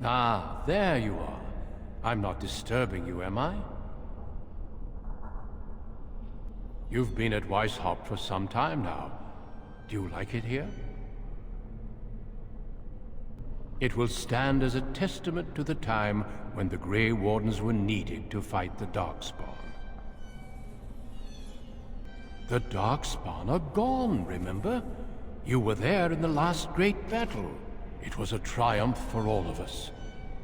Ah, there you are. I'm not disturbing you, am I? You've been at Weishaupt for some time now. Do you like it here? It will stand as a testament to the time when the Grey Wardens were needed to fight the Darkspawn. The Darkspawn are gone, remember? You were there in the last great battle. It was a triumph for all of us,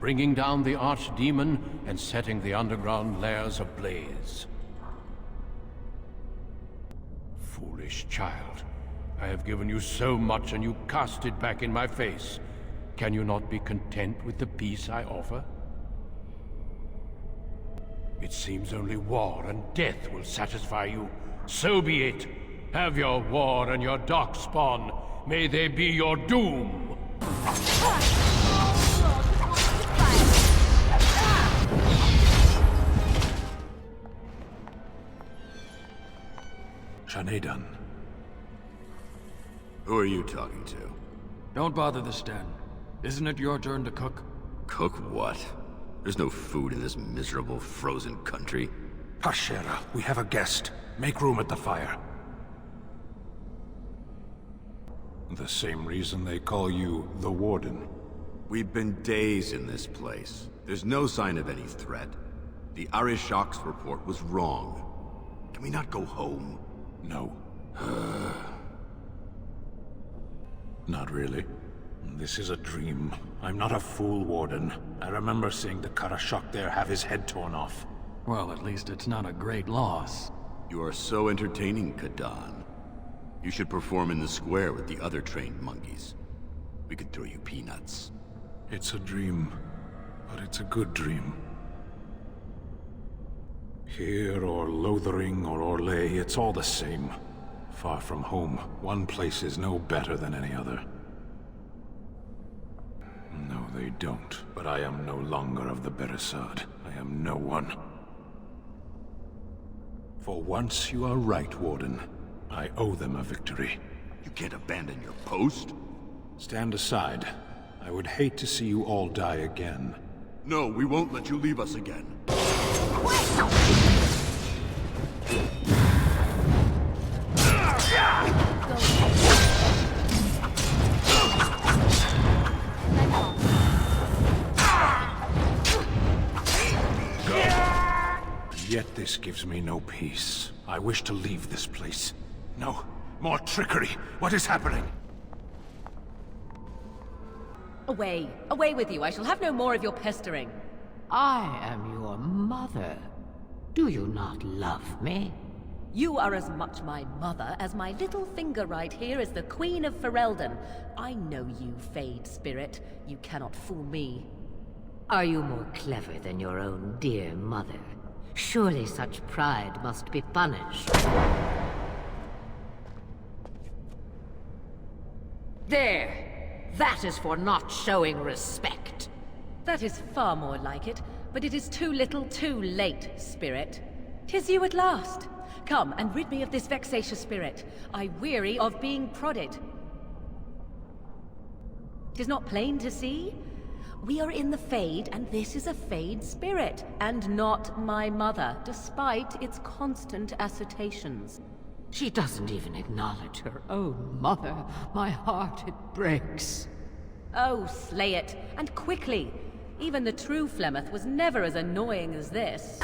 bringing down the Archdemon and setting the underground lairs ablaze. Foolish child. I have given you so much and you cast it back in my face. Can you not be content with the peace I offer? It seems only war and death will satisfy you. So be it. Have your war and your Darkspawn. May they be your doom. Shanedan. Who are you talking to? Don't bother the Sten. Isn't it your turn to cook? Cook what? There's no food in this miserable, frozen country. Pashera, we have a guest. Make room at the fire. The same reason they call you the Warden. We've been days in this place. There's no sign of any threat. The Arishok's report was wrong. Can we not go home? No. Not really. This is a dream. I'm not a fool, Warden. I remember seeing the Karashok there have his head torn off. Well, at least it's not a great loss. You are so entertaining, Kadan. You should perform in the square with the other trained monkeys. We could throw you peanuts. It's a dream, but it's a good dream. Here or Lothering or Orlais, it's all the same. Far from home, one place is no better than any other. No, they don't. But I am no longer of the Beresad. I am no one. For once you are right, Warden. I owe them a victory. You can't abandon your post? Stand aside. I would hate to see you all die again. No, we won't let you leave us again. Yet this gives me no peace. I wish to leave this place. No, more trickery. What is happening? Away. Away with you. I shall have no more of your pestering. I am your mother. Do you not love me? You are as much my mother as my little finger right here is the Queen of Ferelden. I know you, Fade Spirit. You cannot fool me. Are you more clever than your own dear mother? Surely such pride must be punished. There! That is for not showing respect. That is far more like it, but it is too little too late, Spirit. 'Tis you at last. Come and rid me of this vexatious spirit. I weary of being prodded. 'Tis not plain to see? We are in the Fade, and this is a Fade spirit, and not my mother, despite its constant assertions. She doesn't even acknowledge her own mother. My heart, it breaks. Oh, slay it, and quickly. Even the true Flemeth was never as annoying as this.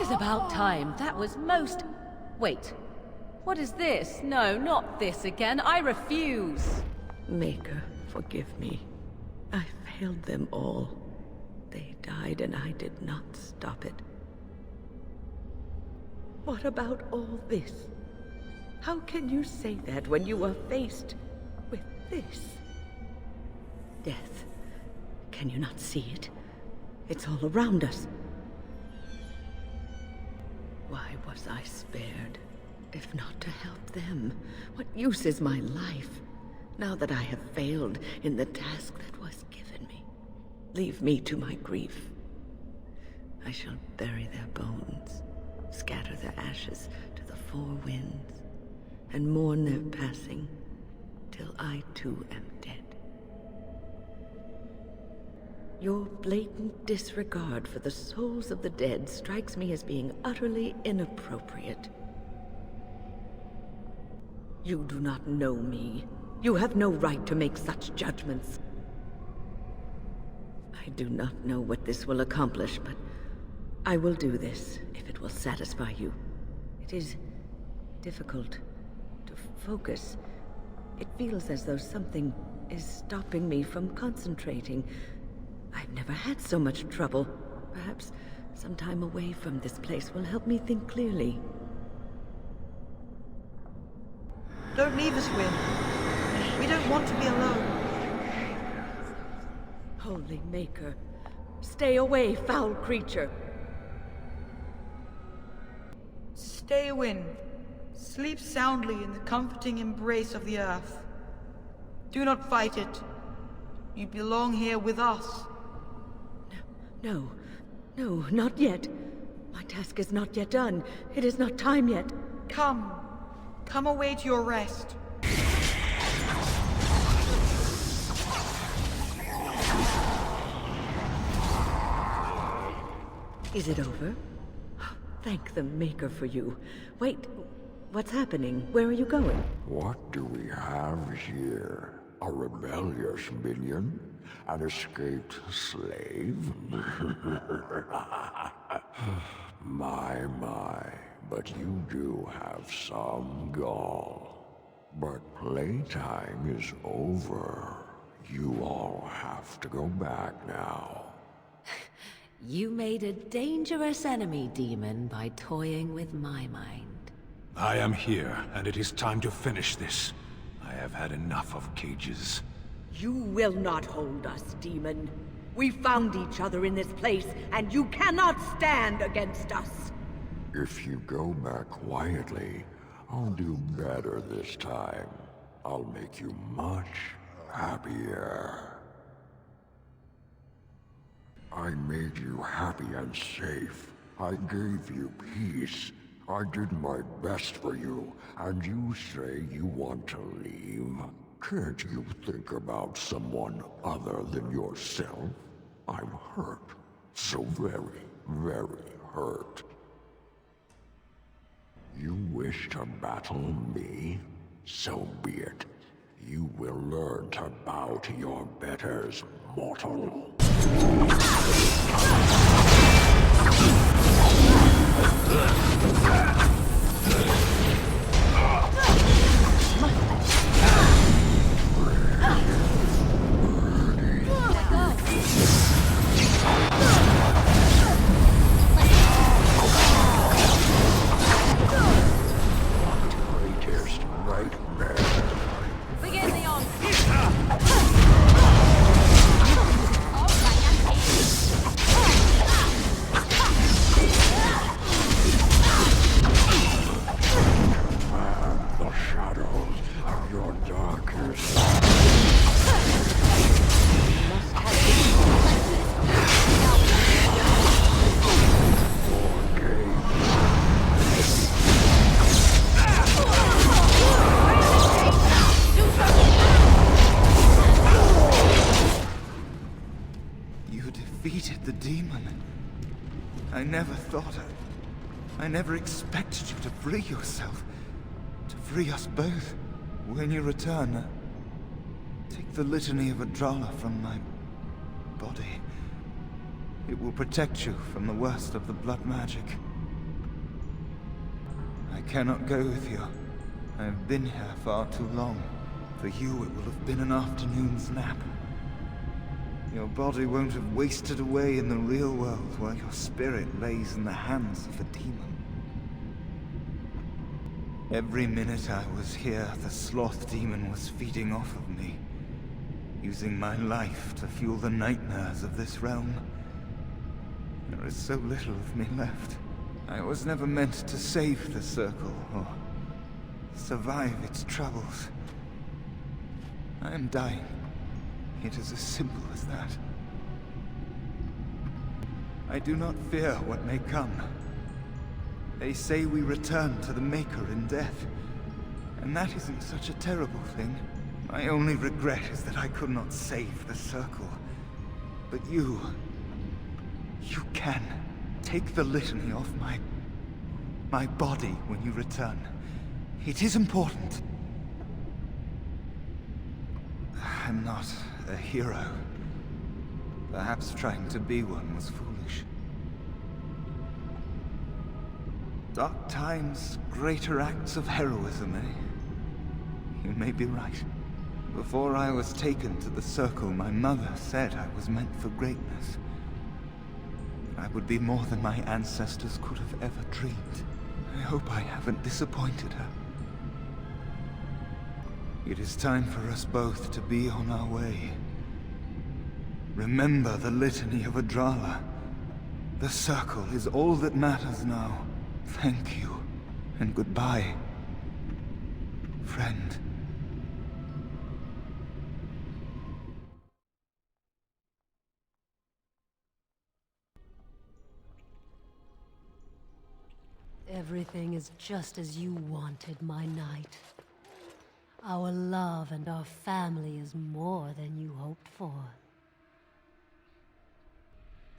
About time. That was most... Wait. What is this? No, not this again. I refuse. Maker, forgive me. I failed them all. They died and I did not stop it. What about all this? How can you say that when you are faced with this? Death. Can you not see it? It's all around us. Why was I spared? If not to help them, what use is my life, now that I have failed in the task that was given me? leave me to my grief. I shall bury their bones, scatter their ashes to the four winds, and mourn their passing till I too am dead. Your blatant disregard for the souls of the dead strikes me as being utterly inappropriate. You do not know me. You have no right to make such judgments. I do not know what this will accomplish, but I will do this if it will satisfy you. It is difficult to focus. It feels as though something is stopping me from concentrating. I've never had so much trouble. Perhaps some time away from this place will help me think clearly. Don't leave us, Wynn. We don't want to be alone. Holy Maker, stay away, foul creature! Stay, Wynn. Sleep soundly in the comforting embrace of the earth. Do not fight it. You belong here with us. No, not yet. My task is not yet done. It is not time yet. Come away to your rest. Is it over? Thank the Maker for you. Wait, what's happening? Where are you going? What do we have here? A rebellious minion? An escaped slave? My, but you do have some gall. But playtime is over. You all have to go back now. You made a dangerous enemy, demon, by toying with my mind. I am here, and it is time to finish this. I have had enough of cages. You will not hold us, demon. We found each other in this place, and you cannot stand against us. If you go back quietly, I'll do better this time. I'll make you much happier. I made you happy and safe. I gave you peace. I did my best for you, and you say you want to leave? Can't you think about someone other than yourself? I'm hurt. So very, very hurt. You wish to battle me? So be it. You will learn to bow to your betters, mortal. Greatest nightmare. Begin the onslaught. The shadows of your darkest. You defeated the demon. I never thought I never expected you to free yourself. To free us both. When you return, take the litany of Adrala from my body. It will protect you from the worst of the blood magic. I cannot go with you. I have been here far too long. For you, it will have been an afternoon's nap. Your body won't have wasted away in the real world while your spirit lays in the hands of the demon. Every minute I was here, the sloth demon was feeding off of me, using my life to fuel the nightmares of this realm. There is so little of me left. I was never meant to save the circle, or survive its troubles. I am dying. It is as simple as that. I do not fear what may come. They say we return to the Maker in death, and that isn't such a terrible thing. My only regret is that I could not save the Circle. But you can. Take the litany off my body when you return. It is important. I'm not a hero. Perhaps trying to be one was foolish. Dark times, greater acts of heroism, eh? You may be right. Before I was taken to the Circle, my mother said I was meant for greatness. I would be more than my ancestors could have ever dreamed. I hope I haven't disappointed her. It is time for us both to be on our way. Remember the litany of Adrala. The Circle is all that matters now. Thank you, and goodbye, friend. Everything is just as you wanted, my knight. Our love and our family is more than you hoped for.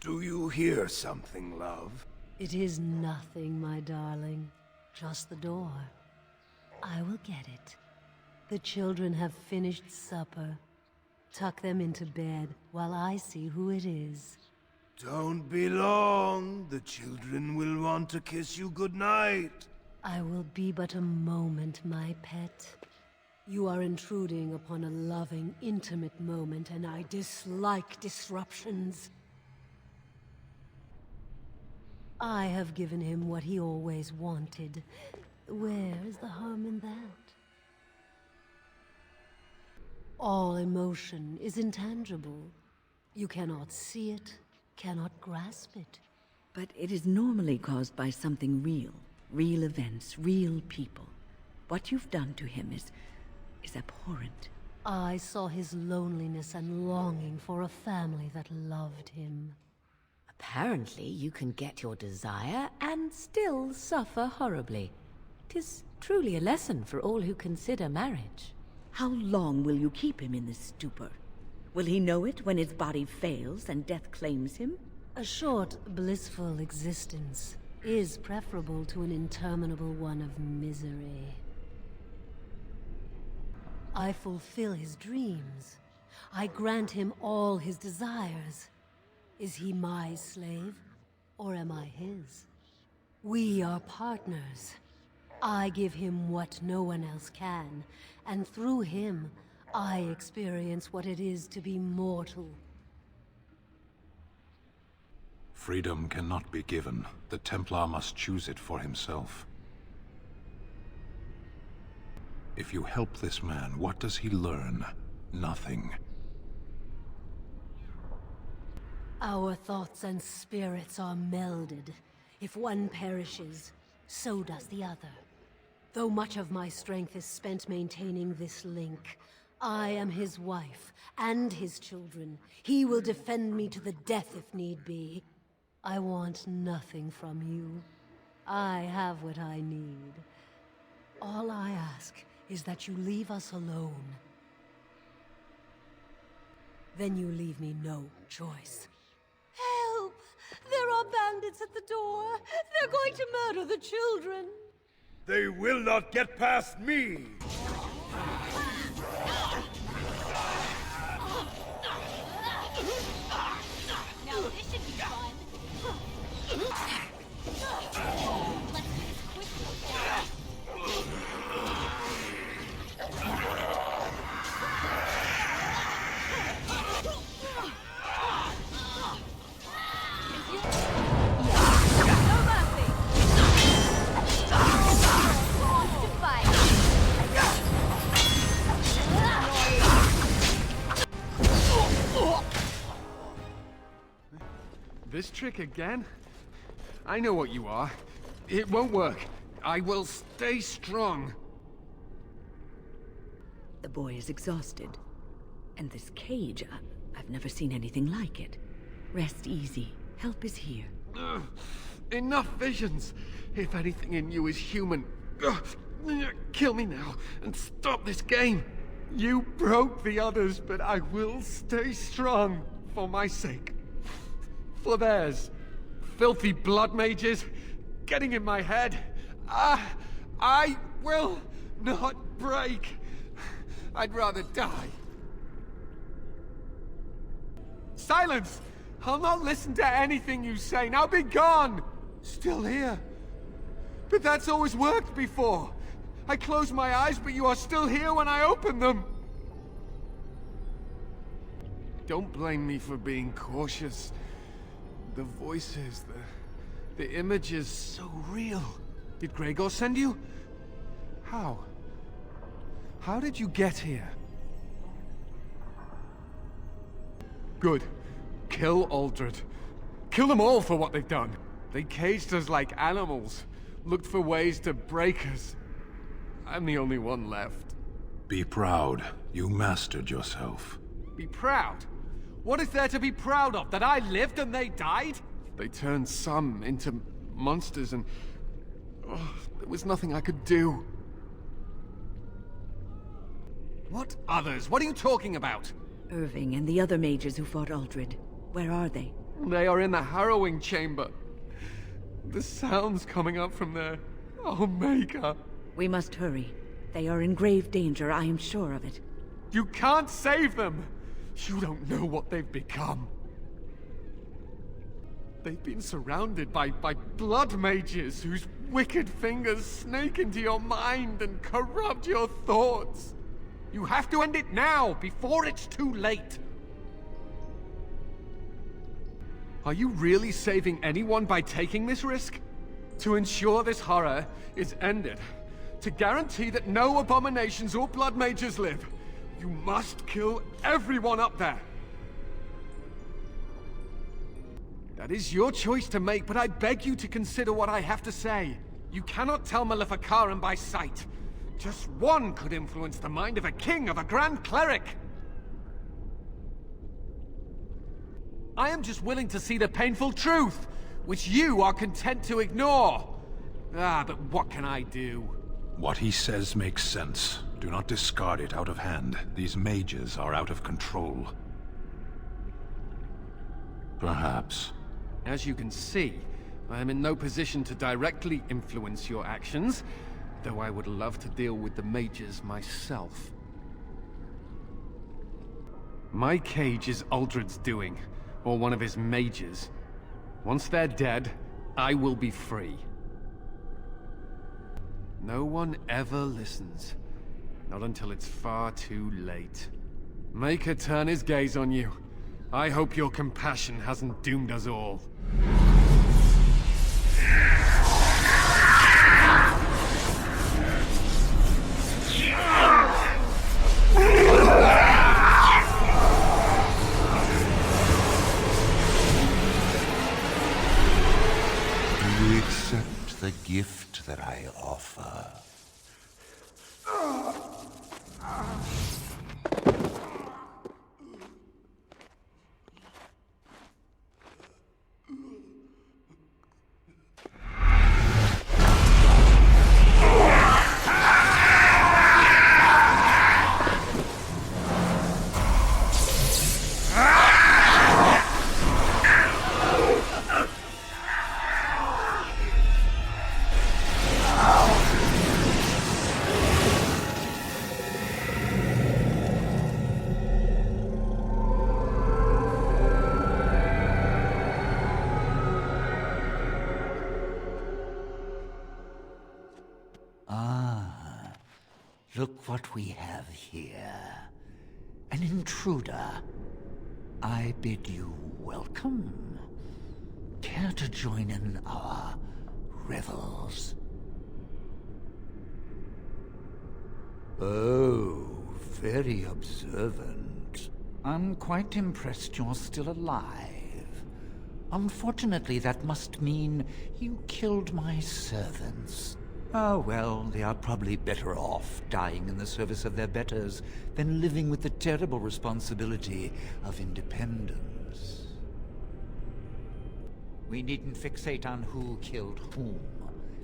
Do you hear something, love? It is nothing, my darling. Just the door. I will get it. The children have finished supper. Tuck them into bed while I see who it is. Don't be long. The children will want to kiss you goodnight. I will be but a moment, my pet. You are intruding upon a loving, intimate moment, and I dislike disruptions. I have given him what he always wanted. Where is the harm in that? All emotion is intangible. You cannot see it, cannot grasp it. But it is normally caused by something real. Real events, real people. What you've done to him is abhorrent. I saw his loneliness and longing for a family that loved him. Apparently, you can get your desire and still suffer horribly. 'Tis truly a lesson for all who consider marriage. How long will you keep him in this stupor? Will he know it when his body fails and death claims him? A short, blissful existence is preferable to an interminable one of misery. I fulfill his dreams. I grant him all his desires. Is he my slave, or am I his? We are partners. I give him what no one else can, and through him, I experience what it is to be mortal. Freedom cannot be given. The Templar must choose it for himself. If you help this man, what does he learn? Nothing. Our thoughts and spirits are melded. If one perishes, so does the other. Though much of my strength is spent maintaining this link, I am his wife and his children. He will defend me to the death if need be. I want nothing from you. I have what I need. All I ask is that you leave us alone. Then you leave me no choice. Help! There are bandits at the door! They're going to murder the children! They will not get past me! Now this should be fun. Let's do this quickly. This trick again? I know what you are. It won't work. I will stay strong. The boy is exhausted. And this cage, I've never seen anything like it. Rest easy. Help is here. Enough visions. If anything in you is human, kill me now and stop this game. You broke the others, but I will stay strong for my sake. For theirs. Filthy blood mages getting in my head. I will not break. I'd rather die. Silence! I'll not listen to anything you say. Now be gone! Still here. But that's always worked before. I close my eyes, but you are still here when I open them. Don't blame me for being cautious. The voices, the images, so real. Did Gregor send you? How? How did you get here? Good. Kill Aldred. Kill them all for what they've done. They caged us like animals. Looked for ways to break us. I'm the only one left. Be proud. You mastered yourself. Be proud? What is there to be proud of? That I lived and they died? They turned some into monsters and... there was nothing I could do. What others? What are you talking about? Irving and the other mages who fought Aldred. Where are they? They are in the harrowing chamber. The sounds coming up from there. Oh, Maker. We must hurry. They are in grave danger, I am sure of it. You can't save them! You don't know what they've become. They've been surrounded by blood mages whose wicked fingers snake into your mind and corrupt your thoughts. You have to end it now, before it's too late. Are you really saving anyone by taking this risk? To ensure this horror is ended, to guarantee that no abominations or blood mages live, you must kill everyone up there. That is your choice to make, but I beg you to consider what I have to say. You cannot tell Maleficarum by sight. Just one could influence the mind of a king, of a grand cleric. I am just willing to see the painful truth, which you are content to ignore. But what can I do? What he says makes sense. Do not discard it out of hand. These mages are out of control. Perhaps. As you can see, I am in no position to directly influence your actions, though I would love to deal with the mages myself. My cage is Aldred's doing, or one of his mages. Once they're dead, I will be free. No one ever listens. Not until it's far too late. Maker turn his gaze on you. I hope your compassion hasn't doomed us all. Do you accept the gift that I offer? Look what we have here. An intruder. I bid you welcome. Care to join in our revels? Oh, very observant. I'm quite impressed you're still alive. Unfortunately, that must mean you killed my servants. Oh, well, they are probably better off dying in the service of their betters than living with the terrible responsibility of independence. We needn't fixate on who killed whom.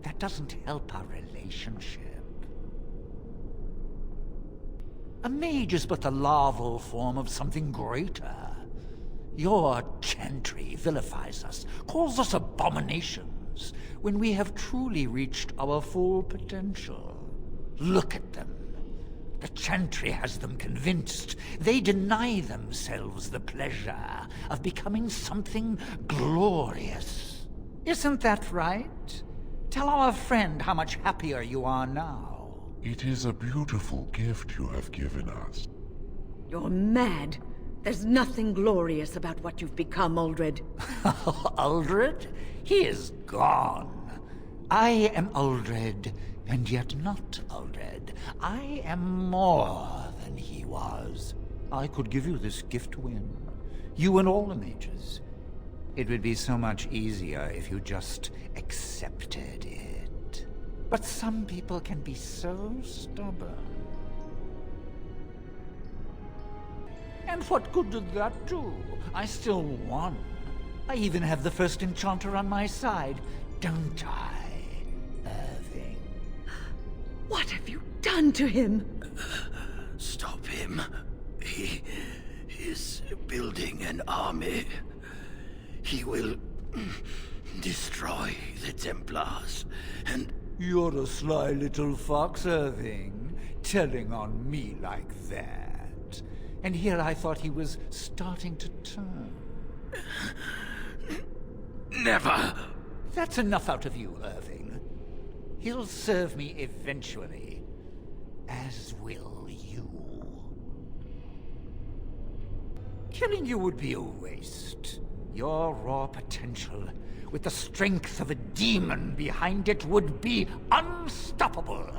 That doesn't help our relationship. A mage is but the larval form of something greater. Your chantry vilifies us, calls us abominations, when we have truly reached our full potential. Look at them. The chantry has them convinced. They deny themselves the pleasure of becoming something glorious. Isn't that right? Tell our friend how much happier you are now. It is a beautiful gift you have given us. You're mad. There's nothing glorious about what you've become, Uldred. Uldred? He is gone. I am Uldred, and yet not Uldred. I am more than he was. I could give you this gift to win. You and all the mages. It would be so much easier if you just accepted it. But some people can be so stubborn. And what good did that do? I still won. I even have the first enchanter on my side, don't I, Irving? What have you done to him? Stop him. He is building an army. He will destroy the Templars, and... You're a sly little fox, Irving, telling on me like that. And here I thought he was starting to turn. Never! That's enough out of you, Irving. He'll serve me eventually. As will you. Killing you would be a waste. Your raw potential, with the strength of a demon behind it, would be unstoppable.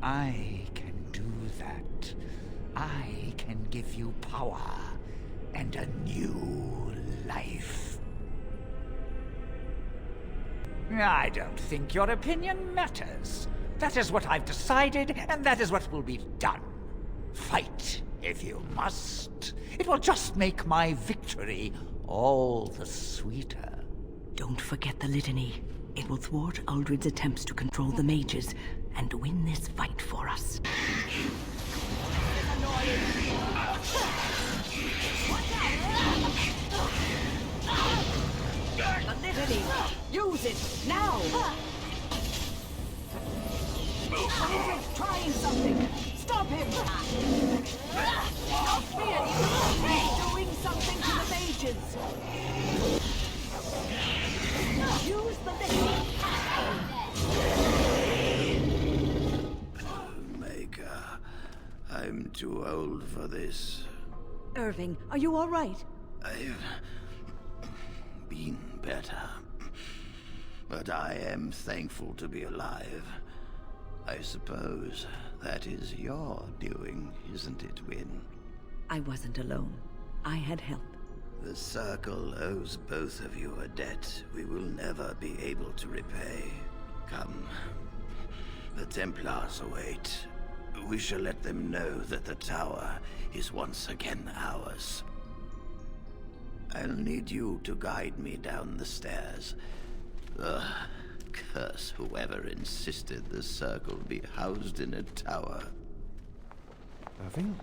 I can do that. I can give you power and a new life. I don't think your opinion matters. That is what I've decided, and that is what will be done. Fight, if you must. It will just make my victory all the sweeter. Don't forget the litany. It will thwart Uldred's attempts to control the mages and win this fight for us. The litany! Use it, now! Uldred's trying something! Stop him! Stop fear! He's doing something to the mages! Use the litany! Maker, I'm too old for this. Irving, are you all right? I've been better. But I am thankful to be alive. I suppose that is your doing, isn't it, Wynne? I wasn't alone. I had help. The Circle owes both of you a debt we will never be able to repay. Come. The Templars await. We shall let them know that the tower is once again ours. I'll need you to guide me down the stairs. Curse whoever insisted the Circle be housed in a tower. Irving?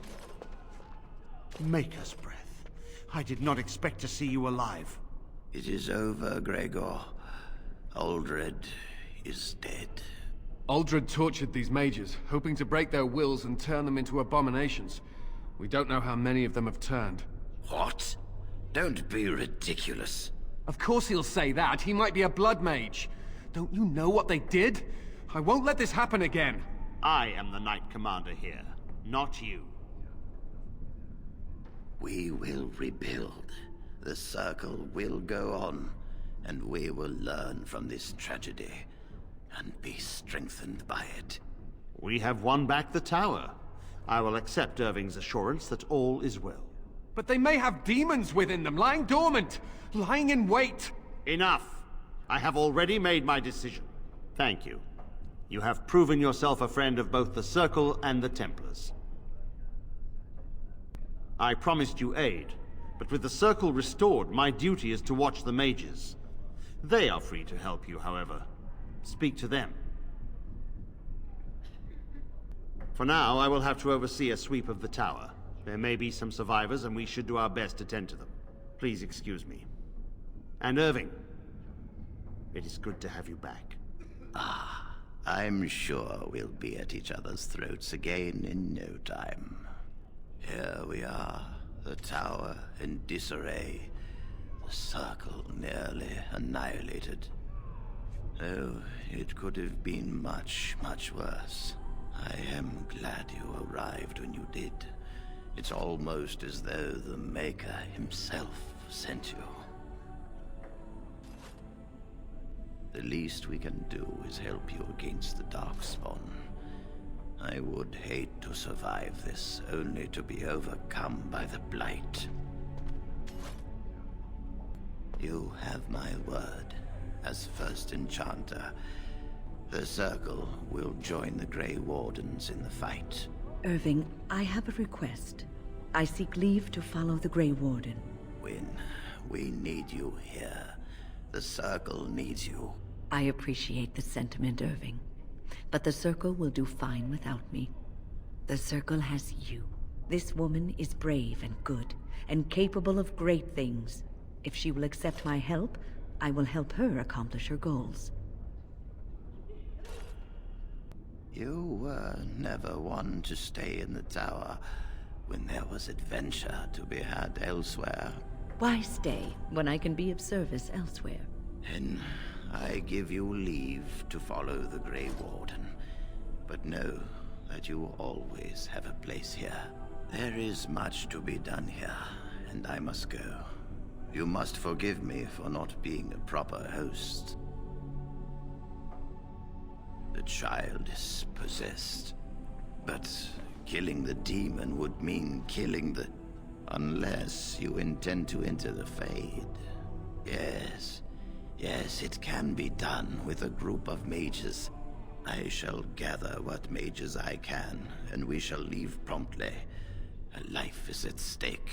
Maker's breath. I did not expect to see you alive. It is over, Gregor. Uldred is dead. Uldred tortured these mages, hoping to break their wills and turn them into abominations. We don't know how many of them have turned. What? Don't be ridiculous. Of course he'll say that. He might be a blood mage. Don't you know what they did? I won't let this happen again. I am the Knight Commander here, not you. We will rebuild. The Circle will go on, and we will learn from this tragedy and be strengthened by it. We have won back the tower. I will accept Irving's assurance that all is well. But they may have demons within them, lying dormant, lying in wait. Enough! I have already made my decision. Thank you. You have proven yourself a friend of both the Circle and the Templars. I promised you aid, but with the Circle restored, my duty is to watch the mages. They are free to help you, however. Speak to them. For now, I will have to oversee a sweep of the tower. There may be some survivors, and we should do our best to tend to them. Please excuse me. And Irving, it is good to have you back. I'm sure we'll be at each other's throats again in no time. Here we are, the tower in disarray, the circle nearly annihilated. Oh, it could have been much, much worse. I am glad you arrived when you did. It's almost as though the Maker himself sent you. The least we can do is help you against the Darkspawn. I would hate to survive this, only to be overcome by the Blight. You have my word. As first enchanter, the Circle will join the Grey Wardens in the fight. Irving, I have a request. I seek leave to follow the Grey Warden. Wynn, we need you here. The Circle needs you. I appreciate the sentiment, Irving. But the Circle will do fine without me. The Circle has you. This woman is brave and good, and capable of great things. If she will accept my help, I will help her accomplish her goals. You were never one to stay in the tower when there was adventure to be had elsewhere. Why stay when I can be of service elsewhere? Then I give you leave to follow the Grey Warden. But know that you always have a place here. There is much to be done here, and I must go. You must forgive me for not being a proper host. The child is possessed. But killing the demon would mean killing the... Unless you intend to enter the Fade. Yes, it can be done with a group of mages. I shall gather what mages I can, and we shall leave promptly. A life is at stake.